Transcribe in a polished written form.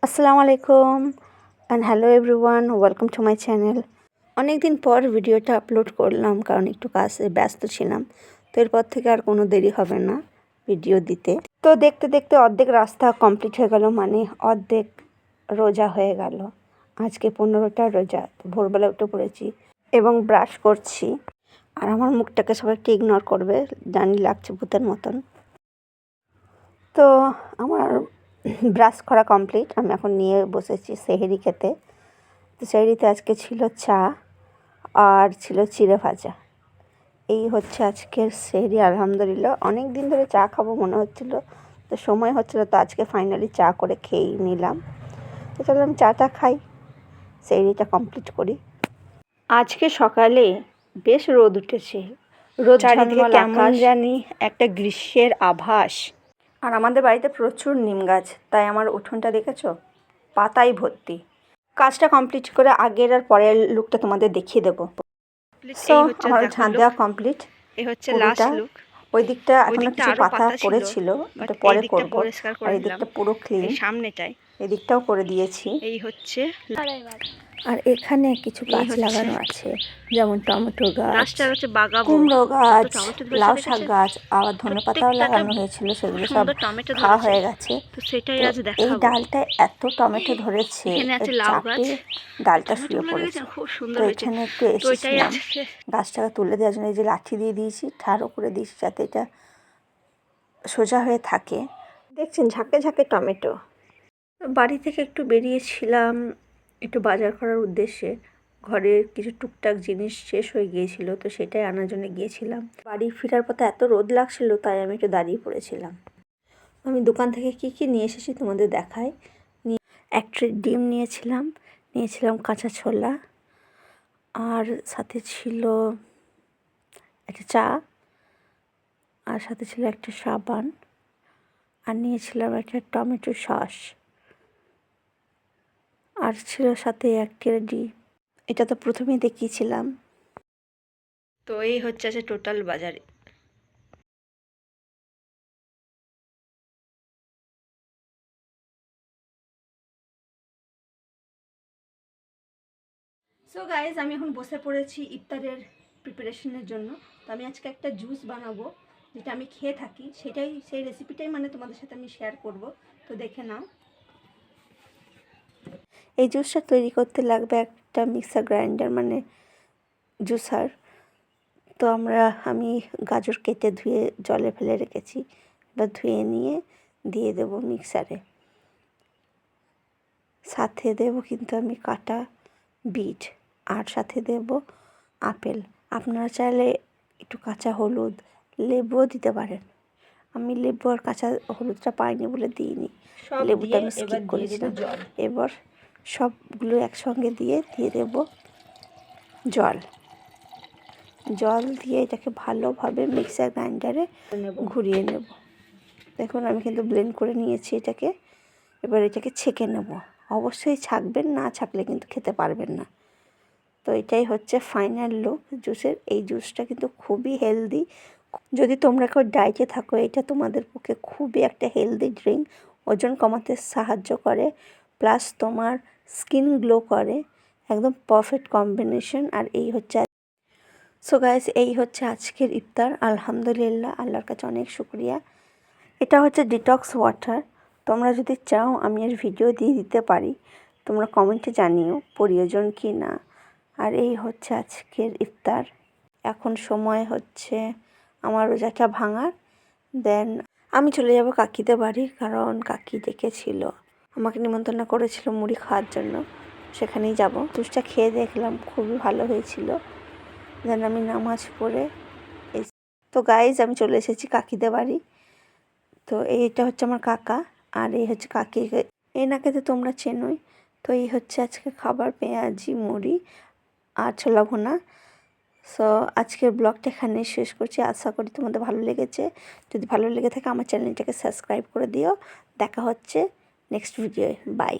আসসালামু আলাইকুম and hello everyone, welcome to my channel. অনেক দিন পর ভিডিওটা আপলোড করলাম কারণ একটু কাজে ব্যস্ত ছিলাম। তো এরপর থেকে আর কোনো দেরি হবে না ভিডিও দিতে। তো দেখতে দেখতে অর্ধেক রাস্তা কমপ্লিট হয়ে গেল, মানে অর্ধেক রোজা হয়ে গেল। আজকে 15টা রোজা। তো ভোরবেলা উঠে পড়েছি এবং ব্রাশ করছি। আর আমার মুখটাকে সবাই একটু ইগনোর করবে, জানি লাগছে ভূতের মতন। তো আমার ব্রাশ করা কমপ্লিট। আমি এখন নিয়ে বসেছি সেহরি খেতে। তো সেহরিতে আজকে ছিল চা আর ছিল চিড়ে ভাজা। এই হচ্ছে আজকের সেহরি। আলহামদুলিল্লাহ অনেক দিন ধরে চা খাবো মনে হচ্ছিলো, তো সময় হচ্ছিলো, তো আজকে ফাইনালি চা করে খেয়েই নিলাম। তো চলো আমি চাটা খাই, সেহরিটা কমপ্লিট করি। আজকে সকালে বেশ রোদ উঠেছে, রোদ চারিদিকে কেমন জানি একটা গ্রীষ্মের আভাস। আর আমাদের বাড়িতে প্রচুর নিম গাছ, তাই আমার উঠোনটা দেখেছো পাতায় ভর্তি। কাজটা কমপ্লিট করে আগের আর পরের লুকটা তোমাদের দেখিয়ে দেবো। সো আমার ঝাঁট দেওয়া কমপ্লিট। এই হচ্ছে লাস্ট লুক। ওই দিকটা এখনো কিছু পাতা পড়েছিল, ওটা পরে করবো। আর এই দিকটা পুরো ক্লিন, সামনেটাই এদিকটাও করে দিয়েছি। এই হচ্ছে আর এখানে কিছু গাছ লাগানো আছে, যেমন টমেটো গাছ, কুমড়ো গাছ, লাউ শাক গাছ, আবার ধনেপাতাও লাগানো হয়েছিল, সেগুলো সব খাওয়া হয়ে গেছে। এই ডালটায় এত টমেটো ধরেছে, চাপে ডালটা শুয়ে পড়েছে। তো এখানে একটু এসেছিলাম গাছটাকে তুলে দেওয়ার জন্য। এই যে লাঠি দিয়ে দিয়েছি, ঠাড়ো করে দিয়েছি যাতে এটা সোজা হয়ে থাকে। দেখছেন ঝাঁকে ঝাঁকে টমেটো। বাড়ি থেকে একটু বেরিয়েছিলাম একটু বাজার করার উদ্দেশ্যে। ঘরের কিছু টুকটাক জিনিস শেষ হয়ে গিয়েছিল, তো সেটাই আনার জন্য গিয়েছিলাম। বাড়ি ফেরার পথে এত রোদ লাগছিল, তাই আমি একটু দাঁড়িয়ে পড়েছিলাম। আমি দোকান থেকে কি নিয়ে এসেছি তোমাদের দেখাই। এক ট্রে ডিম নিয়েছিলাম কাঁচা ছোলা, আর সাথে ছিল একটা চা, আর সাথে ছিল একটা সাবান, আর নিয়েছিলাম একটা টমেটো সস, আর ছিল সাথে এক ট্রে ডিম। এটা তো প্রথমেই দেখিয়েছিলাম। তো এই হচ্ছে আছে টোটাল বাজারে। সো গাইজ, আমি এখন বসে পড়েছি ইফতারের প্রিপারেশনের জন্য। তো আমি আজকে একটা জুস বানাবো, যেটা আমি খেয়ে থাকি, সেই রেসিপিটাই মানে তোমাদের সাথে আমি শেয়ার করব। তো দেখে নাও। এই জুসটা তৈরি করতে লাগবে একটা মিক্সার গ্রাইন্ডার, মানে জুসার। তো আমি গাজর কেটে ধুয়ে জলে ফেলে রেখেছি, এবার ধুয়ে নিয়ে দিয়ে দেবো মিক্সারে। সাথে দেব কিন্তু আমি কাটা বিট, আর সাথে দেব আপেল। আপনারা চাইলে একটু কাঁচা হলুদ, লেবুও দিতে পারেন। আমি লেবু আর কাঁচা হলুদটা পাইনি বলে দিইনি, লেবুটা আমি স্কিপ করেছিলাম। এবার সবগুলো একসঙ্গে দিয়ে দেব জল দিয়ে এটাকে ভালোভাবে মিক্সার গ্রাইন্ডারে ঘুরিয়ে নেব। দেখুন আমি কিন্তু ব্লেন্ড করে নিয়েছি এটাকে। এবার এটাকে ছেঁকে নেব। অবশ্যই ছাঁকবেন, না ছাঁকলে কিন্তু খেতে পারবেন না। তো এটাই হচ্ছে ফাইনাল লুক জুসের। এই জুসটা কিন্তু খুবই হেলদি। যদি তোমরা কেউ ডায়েটে থাকো, এটা তোমাদের পক্ষে খুবই একটা হেলদি ড্রিঙ্ক। ওজন কমাতে সাহায্য করে, প্লাস তোমার স্কিন গ্লো করে। একদম পারফেক্ট কম্বিনেশন। আর এই হচ্ছে সো গাইস, এই হচ্ছে আজকের ইফতার। আলহামদুলিল্লাহ, আল্লাহর কাছে অনেক শুকরিয়া। এটা হচ্ছে ডিটক্স ওয়াটার। তোমরা যদি চাও আমি এর ভিডিও দিয়ে দিতে পারি, তোমরা কমেন্টে জানিও প্রয়োজন কি না। আর এই হচ্ছে আজকের ইফতার। এখন সময় হচ্ছে আমার রোজাটা ভাঙার। দেন আমি চলে যাব কাকিদের বাড়ি, কারণ কাকি ডেকেছিল, আমাকে নিমন্ত্রণ করেছিল মুড়ি খাওয়ার জন্য। সেখানেই যাব। জুসটা খেয়ে দেখলাম খুবই ভালো হয়েছিল। দেন আমি নামাজ পড়ে তো গাইজ আমি চলে এসেছি কাকিদের বাড়ি। তো এইটা হচ্ছে আমার কাকা, আর এই হচ্ছে কাকি। এনাকে তো তোমরা চেনোই। তো এই হচ্ছে আজকে খাবার, পেঁয়াজি, মুড়ি আর ছোলা ভুনা। সো আজকের ব্লগটা এখানেই শেষ করছি। আশা করি তোমাদের ভালো লেগেছে। যদি ভালো লেগে থাকে আমার চ্যানেলটাকে সাবস্ক্রাইব করে দিও। দেখা হচ্ছে নেক্সট ভিডিওয়ে। বাই।